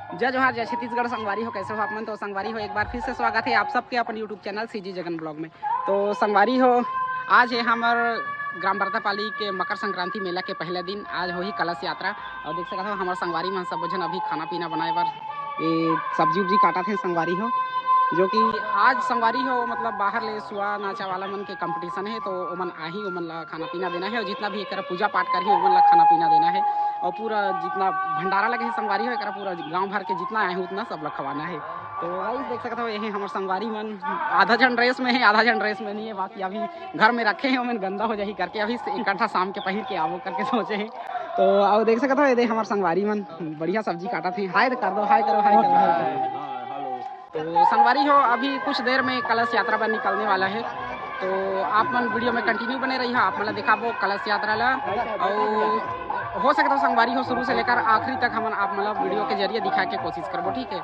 जय जोहार, जय छत्तीसगढ़। संगवारी हो, कैसे हो आप मन? तो संगवारी हो, एक बार फिर से स्वागत है आप सबके अपन YouTube channel CG Jagan blog में। तो संगवारी हो, आज है हमार ग्राम बरतापाली के मकर संक्रांति मेला के पहले दिन। आज हो ही कलश यात्रा और देख सकते हो हमारे संगवारी में सब जन अभी खाना पीना बनाए बर सब्जी उब्जी काटा थे संगवारी हो, जो कि आज संगवारी हो मतलब बाहर ले सुआ नाचा वाला मन के कंपटीशन है। तो ओमन आही ओमन ला खाना पीना देना है और जितना भी एक पूजा पाठ करी ओमन ला खाना पीना देना है और पूरा जितना भंडारा लगे है संगवारी हो एक पूरा गांव भर के जितना आए हैं उतना सब लोग खवाना है। तो गाइस देख सकते हो ये हमारे संगवारी मन आधा जन ड्रेस में है, आधा जन ड्रेस में नहीं है। बाकी अभी घर में रखे हैं ओमन गंदा हो जाही करके अभी इकट्ठा शाम के पहिर के आवो करके सोचे हैं। तो अब देख सकते हो ये हमारे संगवारी मन बढ़िया सब्जी काटा थे। हाय कर दो, हाय करो, हाय करो, हाय करो। तो संगवारी हो अभी कुछ देर में कलश यात्रा पर निकलने वाला है। तो आप मन वीडियो में कंटिन्यू बने रही हो, आप मतलब देखा वो कलश यात्रा ला और हो सकता है संगवारी हो शुरू से लेकर आखिरी तक हम आप मतलब वीडियो के जरिए दिखा के कोशिश करबो, ठीक है।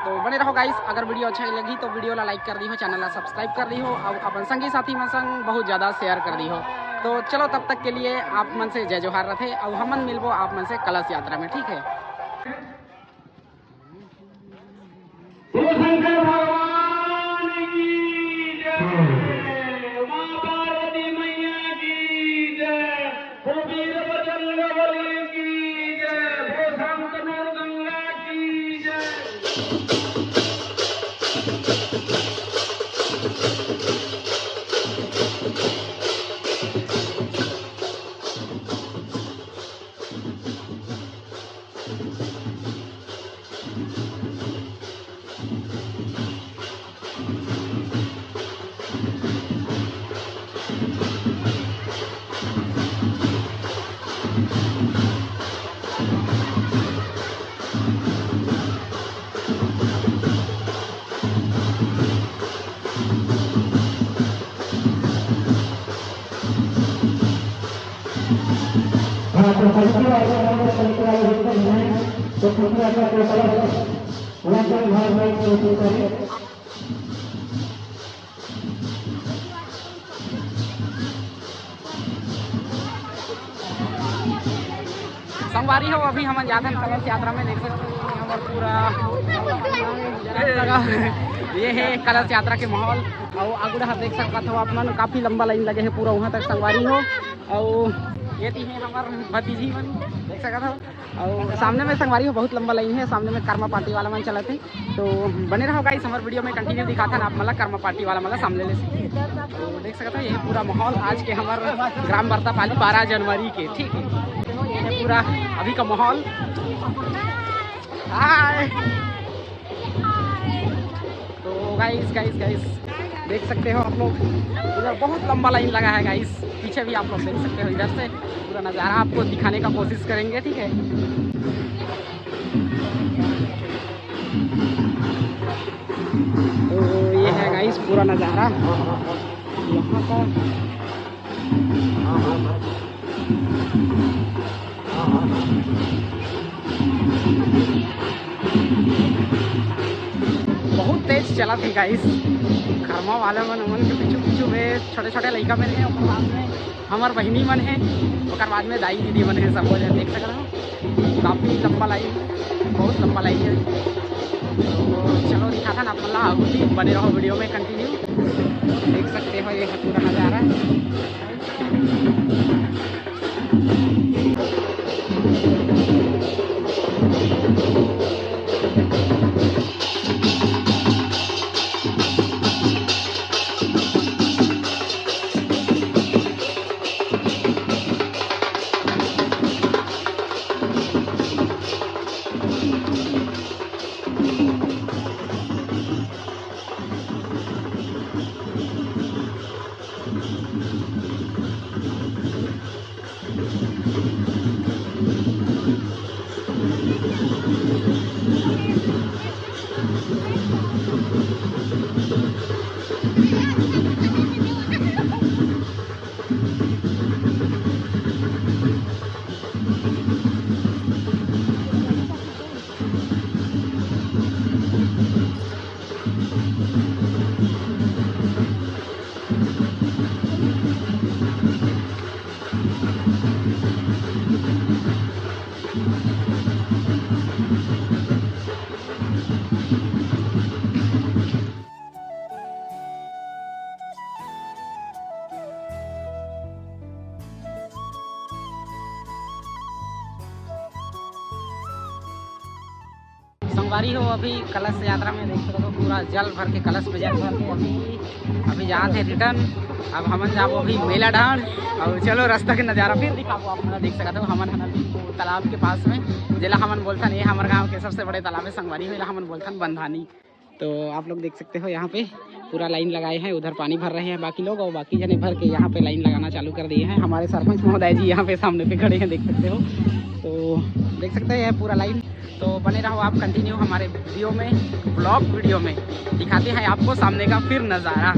तो बने रहो गाइस। अगर वीडियो अच्छा लगी तो वीडियो ला लाइक कर दी हो, चैनल ला सब्सक्राइब कर दी हो और अपन संगी साथी मन संग बहुत ज़्यादा शेयर कर दी हो। तो चलो तब तक के लिए आप मन से जय जोहार रथे और हम मन मिलबो आप मन से कलश यात्रा में, ठीक है। संगवारी हो अभी हम जाते हैं कलश यात्रा में। देख सकते हो हमारा पूरा ये है कलश यात्रा के माहौल और अगुड़ा देख सकते हो आप मन काफ़ी लंबा लाइन लगे है पूरा वहाँ तक संगवारी हो। और ये थी है हमारे भतीजी मन देख सकते हो और सामने में संगवारी हो बहुत लंबा लाइन है, सामने में कर्मा पार्टी वाला मन चला थे। तो बने रहो गाइस, हमारे वीडियो में कंटिन्यू दिखाता ना आप मतलब कर्मा पार्टी वाला मतलब सामने ले से। तो देख सकते हो ये पूरा माहौल आज के हमारे ग्राम बरतापाली 12 जनवरी के, ठीक है। ये पूरा अभी का माहौल। हाय तो गाइस गाइस गाइस देख सकते हो आप लोग इधर बहुत लंबा लाइन लगा है गाइस। पीछे भी आप लोग देख सकते हो, इधर से पूरा नज़ारा आपको दिखाने का कोशिश करेंगे, ठीक है। तो ये है गाइस पूरा नज़ारा यहाँ का। बहुत तेज चला थी गाइस। खरमा वाले मन के पीछू पीछू में छोटे छोटे लड़का मन है, और बाद में हमार बहनी मन है, और बाद में दाई दीदी मन है, सब हो जाए देख सकते हो। काफ़ी लंबा लाइन, बहुत लंबा लाइन है। तो चलो दिखा था ना अपना बने रहो वीडियो में कंटिन्यू। देख सकते हो ये पूरा नज़ारा। संगवारी हो अभी कलश यात्रा में देख सकते हो पूरा जल भर के कलश में जल भर के अभी जहाँ थे रिटर्न। अब हमन जाबो अभी मेला डांड और चलो रास्ता के नज़ारा फिर दिखाबो। आप लोग देख सकते हो हमन हन तालाब के पास में जिला हमन बोलथन ये हमारे गाँव के सबसे बड़े तालाब है संगवारी हो, हमन बोलथन बंधानी। तो आप लोग देख सकते हो यहाँ पे पूरा लाइन लगाए हैं, उधर पानी भर रहे हैं बाकी लोग और बाकी जने भर के यहाँ पे लाइन लगाना चालू कर दिए हैं। हमारे सरपंच महोदय जी यहाँ पे सामने पे खड़े हैं, देख सकते हो। तो देख सकते हैं पूरा लाइन। तो बने रहो आप कंटिन्यू हमारे वीडियो में, ब्लॉग वीडियो में दिखाते हैं आपको सामने का फिर नज़ारा।